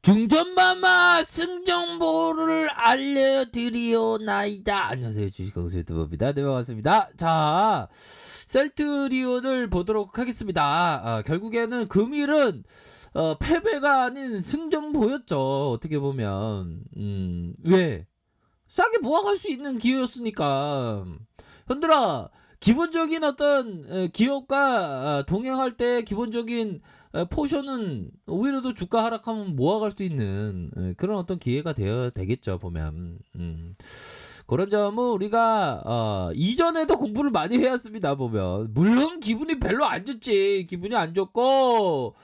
중전마마 승정보를 알려드리오나이다. 안녕하세요, 주식강수 유튜버입니다. 네, 반갑습니다. 자, 셀트리온을 보도록 하겠습니다. 결국에는 금일은 패배가 아닌 승전보였죠. 어떻게 보면 왜? 싸게 모아갈 수 있는 기회였으니까. 현들아, 기본적인 어떤 기업과 동행할 때 기본적인 포션은 오히려 더 주가 하락하면 모아갈 수 있는 그런 어떤 기회가 되겠죠, 보면. 그런 점은 우리가 이전에도 공부를 많이 해왔습니다, 보면. 물론 기분이 별로 안 좋지. 기분이 안 좋고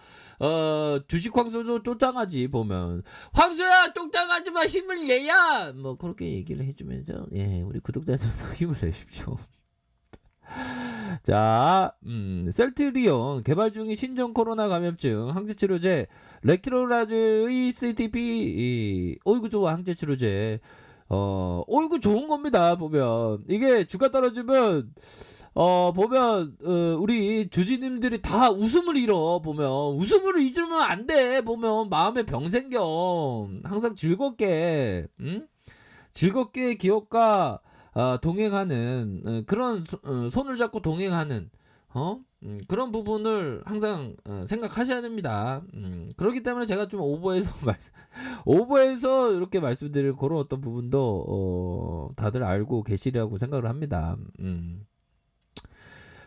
주식 황소도 쫓장하지, 보면. 황소야, 쫓장하지마, 힘을 내야 뭐 그렇게 얘기를 해주면서, 예, 우리 구독자들도 힘을 내십시오. 자, 셀트리온 개발 중인 신종 코로나 감염증 항체치료제 레키로라즈의 CTP 어이구 좋아 항체치료제. 어이구 좋은 겁니다. 보면 이게 주가 떨어지면 보면 우리 주주님들이 다 웃음을 잃어. 보면 웃음을 잊으면 안 돼. 보면 마음에 병 생겨. 항상 즐겁게 즐겁게 기업과 동행하는 그런 손을 잡고 동행하는 그런 부분을 항상 생각하셔야 됩니다. 그렇기 때문에 제가 좀 오버해서 오버해서 이렇게 말씀드릴 그런 어떤 부분도 다들 알고 계시리라고 생각을 합니다.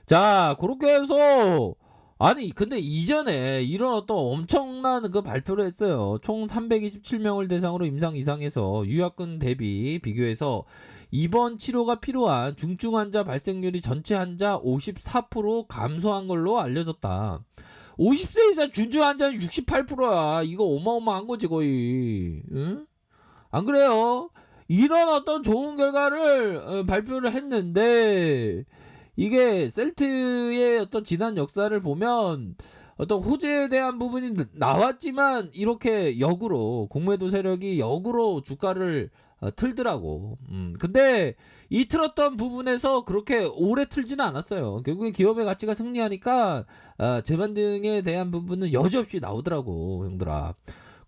자, 그렇게 해서 아니 근데 이전에 이런 어떤 엄청난 그 발표를 했어요. 총 327명을 대상으로 임상 이상에서 유약군 대비 비교해서 입원 치료가 필요한 중증 환자 발생률이 전체 환자 54% 감소한 걸로 알려졌다. 50세 이상 중증 환자는 68%야. 이거 어마어마한 거지 거의. 응? 안 그래요? 이런 어떤 좋은 결과를 발표를 했는데 이게 셀트의 어떤 지난 역사를 보면 어떤 호재에 대한 부분이 나왔지만 이렇게 역으로 공매도 세력이 역으로 주가를 틀더라고. 근데 이 틀었던 부분에서 그렇게 오래 틀지는 않았어요. 결국에 기업의 가치가 승리하니까 재반등에 대한 부분은 여지없이 나오더라고, 형들아.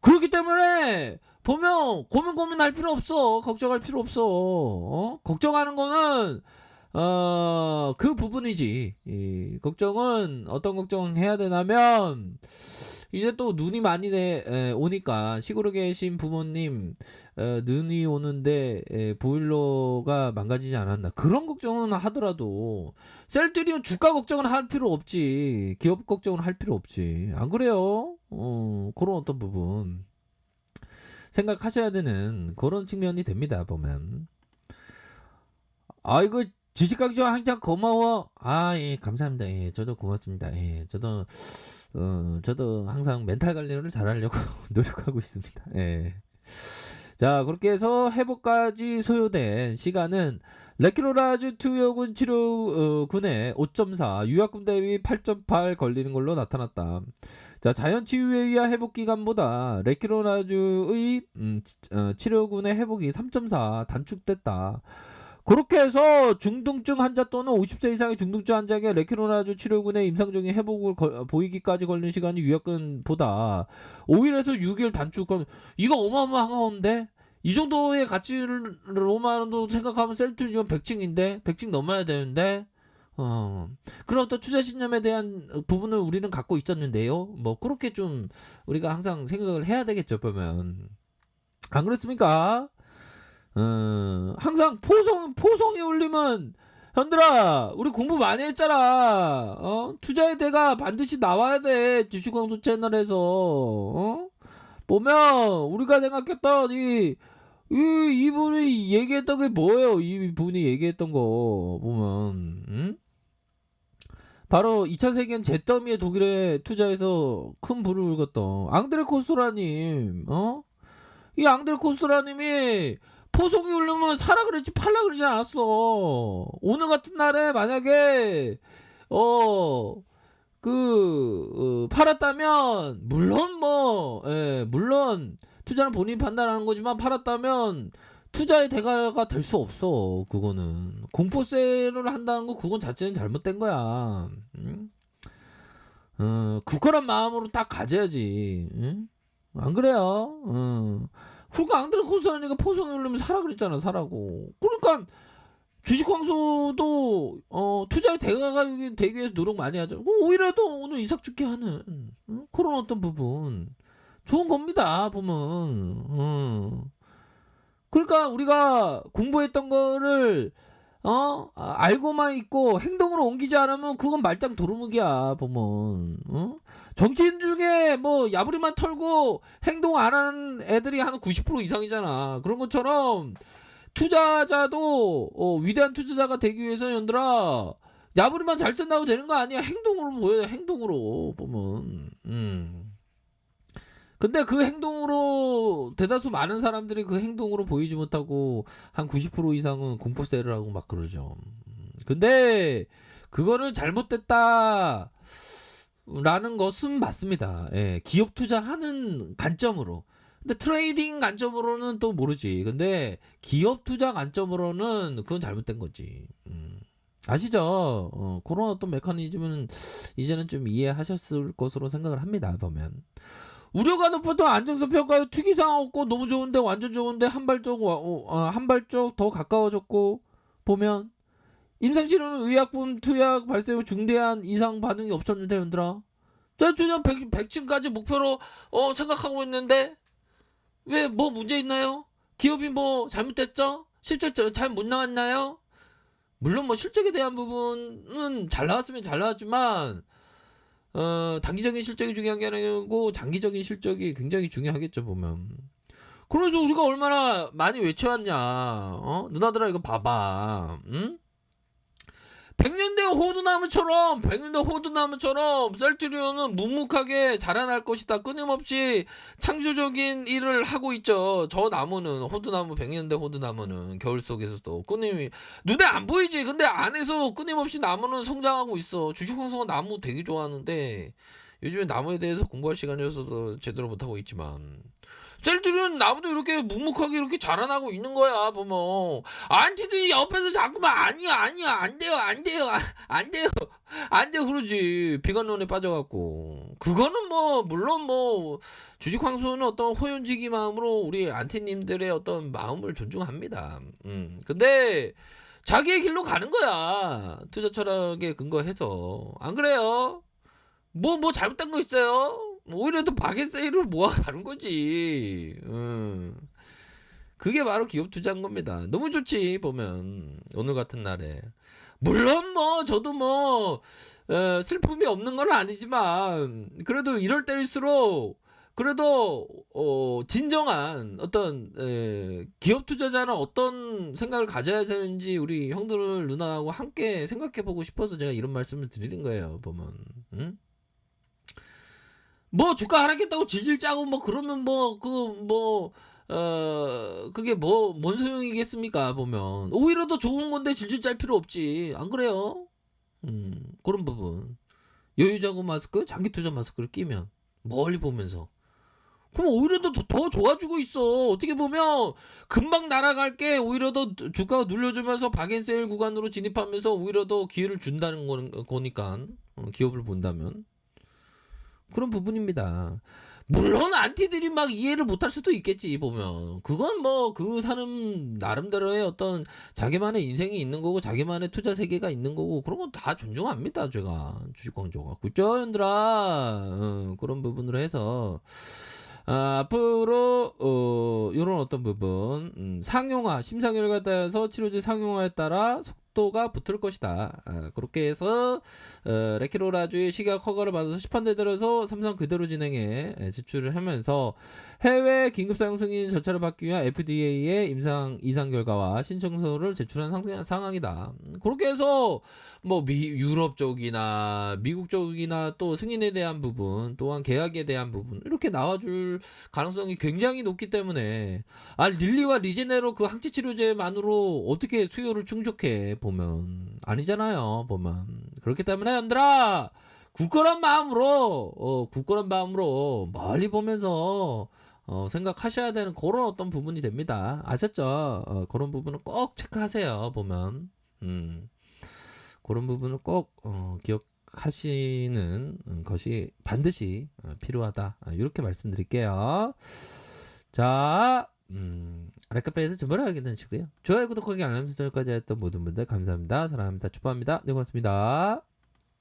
그렇기 때문에 보면 고민할 필요 없어. 걱정할 필요 없어. 걱정하는 거는 그 부분이지. 이 걱정은 어떤 걱정 해야 되냐면 이제 또 눈이 많이 오니까 시골에 계신 부모님 눈이 오는데 보일러가 망가지지 않았나 그런 걱정은 하더라도 셀트리온 주가 걱정은 할 필요 없지. 기업 걱정은 할 필요 없지. 안 그래요? 그런 어떤 부분 생각하셔야 되는 그런 측면이 됩니다, 보면. 아이고, 주식강조 항상 고마워. 아, 예, 감사합니다. 예, 저도 고맙습니다. 예, 저도 항상 멘탈 관리를 잘하려고 노력하고 있습니다. 예. 자, 그렇게 해서 회복까지 소요된 시간은 레키로라즈 투여군 치료군의 5.4, 유약군 대비 8.8 걸리는 걸로 나타났다. 자, 자연치유에 의한 회복 기간보다 레키로라즈의 치료군의 회복이 3.4 단축됐다. 그렇게 해서 중등증 환자 또는 50세 이상의 중등증 환자에게 레키로나즈 치료군의 임상적인 회복을 보이기까지 걸리는 시간이 유약근보다 5일에서 6일 단축. 이거 어마어마한데? 이 정도의 가치로만도 생각하면 셀트리온 100층인데 100층 넘어야 되는데 그런 어떤 투자 신념에 대한 부분을 우리는 갖고 있었는데요. 뭐 그렇게 좀 우리가 항상 생각을 해야 되겠죠, 보면. 안 그렇습니까? 항상 포송이 울리면 현들아 우리 공부 많이 했잖아. 투자의 대가 반드시 나와야 돼. 주식광수 채널에서. 보면 우리가 생각했던 이분이 얘기했던 게 뭐예요? 이분이 얘기했던 거 보면 바로 2차 세계는 잿더미의 독일에 투자해서 큰 부를 일궜던 앙드레 코스토라님. 이 앙드레 코스토라님이 포송이 오르면 사라 그랬지 팔라 그러지 않았어. 오늘 같은 날에 만약에 팔았다면 물론 물론 투자는 본인이 판단하는 거지만 팔았다면 투자의 대가가 될 수 없어. 그거는 공포세를 한다는 거 그건 자체는 잘못된 거야. 굳건한 마음으로 딱 가져야지. 응? 안 그래요? 그러니까 안 그래 고스란히가 포송이 오르면 사라 그랬잖아. 사라고. 그러니까 주식 광소도 투자의 대가가 되기 위해서 노력 많이 하죠. 그럼 오히려 더 오늘 이삭 죽게 하는 그런 어떤 부분 좋은 겁니다. 보면. 그러니까 우리가 공부했던 거를 알고만 있고 행동으로 옮기지 않으면 그건 말짱 도루묵이야. 보면. 정치인 중에 뭐 야부리만 털고 행동 안 하는 애들이 한 90% 이상이잖아. 그런 것처럼 투자자도 위대한 투자자가 되기 위해서 연들아 야부리만 잘 뜬다고 되는 거 아니야. 행동으로 보여요. 행동으로 보면. 근데 그 행동으로 대다수 많은 사람들이 그 행동으로 보이지 못하고 한 90% 이상은 공포세를 하고 막 그러죠. 근데 그거를 잘못됐다 라는 것은 맞습니다. 예, 기업 투자하는 관점으로. 근데 트레이딩 관점으로는 또 모르지. 근데 기업 투자 관점으로는 그건 잘못된 거지. 아시죠? 그런 어떤 메커니즘은 이제는 좀 이해하셨을 것으로 생각을 합니다. 보면. 우려가 높아도 안정성 평가 특이사항 없고 너무 좋은데 완전 좋은데 한 발쪽 더 가까워졌고 보면 임상실험은 의약품 투약 발생 후 중대한 이상 반응이 없었는데 연들아 전투년 100층까지 목표로 생각하고 있는데 왜 뭐 문제 있나요? 기업이 뭐 잘못됐죠? 실적 잘 못 나왔나요? 물론 뭐 실적에 대한 부분은 잘 나왔으면 잘 나왔지만 단기적인 실적이 중요한 게 아니고 장기적인 실적이 굉장히 중요하겠죠 보면. 그래서 우리가 얼마나 많이 외쳐왔냐. 누나들아 이거 봐봐. 응? 백년대 호두나무처럼 셀트리온은 묵묵하게 자라날 것이다. 끊임없이 창조적인 일을 하고 있죠. 저 나무는 호두나무 백년대 호두나무는 겨울 속에서도 끊임이 눈에 안 보이지. 근데 안에서 끊임없이 나무는 성장하고 있어. 주식황소가 나무 되게 좋아하는데 요즘에 나무에 대해서 공부할 시간이 없어서 제대로 못하고 있지만 셀들은 나무도 이렇게 묵묵하게 이렇게 자라나고 있는 거야 보면. 안티들이 옆에서 자꾸만 아니야 안 돼요 안 돼요 그러지. 비관론에 빠져갖고 그거는 뭐 물론 뭐 주식황소는 어떤 호연지기 마음으로 우리 안티님들의 어떤 마음을 존중합니다. 근데 자기의 길로 가는 거야. 투자 철학에 근거해서. 안 그래요? 뭐 잘못된 거 있어요? 오히려 더 바게세일을 모아가는 거지. 그게 바로 기업 투자인 겁니다. 너무 좋지 보면 오늘 같은 날에. 물론 뭐 저도 뭐 슬픔이 없는 건 아니지만 그래도 이럴 때일수록 그래도 진정한 어떤 기업 투자자는 어떤 생각을 가져야 되는지 우리 형들 누나하고 함께 생각해보고 싶어서 제가 이런 말씀을 드리는 거예요. 보면. 응? 뭐 주가 하락했다고 질질 짜고 뭐 그러면 뭐 그게 뭐 뭔 소용이겠습니까 보면. 오히려 더 좋은 건데 질질 짤 필요 없지. 안 그래요? 그런 부분. 여유자금 마스크, 장기 투자 마스크를 끼면 멀리 보면서 그럼 오히려 더 좋아지고 있어. 어떻게 보면 금방 날아갈 게 오히려 더 주가가 눌려주면서 박앤세일 구간으로 진입하면서 오히려 더 기회를 준다는 거니까. 기업을 본다면 그런 부분입니다. 물론 안티들이 막 이해를 못할 수도 있겠지 보면. 그건 뭐 그 사람 나름대로의 어떤 자기만의 인생이 있는 거고 자기만의 투자 세계가 있는 거고 그런 건 다 존중합니다. 제가 주식광조가 그죠 연들아. 그런 부분으로 해서 앞으로 이런 어떤 부분 상용화 심사 결과에 따라서 치료제 상용화에 따라 속도가 붙을 것이다. 그렇게 해서 레키로라주의 식약 허가를 받아서 시판대 들어서 삼성 그대로 진행해 제출을 하면서 해외 긴급 사용 승인 절차를 받기 위한 FDA의 이상 결과와 신청서를 제출한 상황이다. 그렇게 해서 뭐 유럽 쪽이나 미국 쪽이나 또 승인에 대한 부분 또한 계약에 대한 부분 이렇게 나와줄 가능성이 굉장히 높기 때문에 릴리와 리제네로 그 항체 치료제만으로 어떻게 수요를 충족해 보면 아니잖아요. 보면 그렇기 때문에 연들아 굳건한 마음으로 멀리 보면서 생각하셔야 되는 그런 어떤 부분이 됩니다. 아셨죠? 그런 부분은 꼭 체크하세요. 보면 그런 부분을 꼭 하시는 것이 반드시 필요하다. 이렇게 말씀드릴게요. 자, 아랫카페에서 주말을 하게 되시고요. 좋아요, 구독하기, 알람 설정까지 했던 모든 분들 감사합니다. 사랑합니다. 축복합니다. 네, 고맙습니다.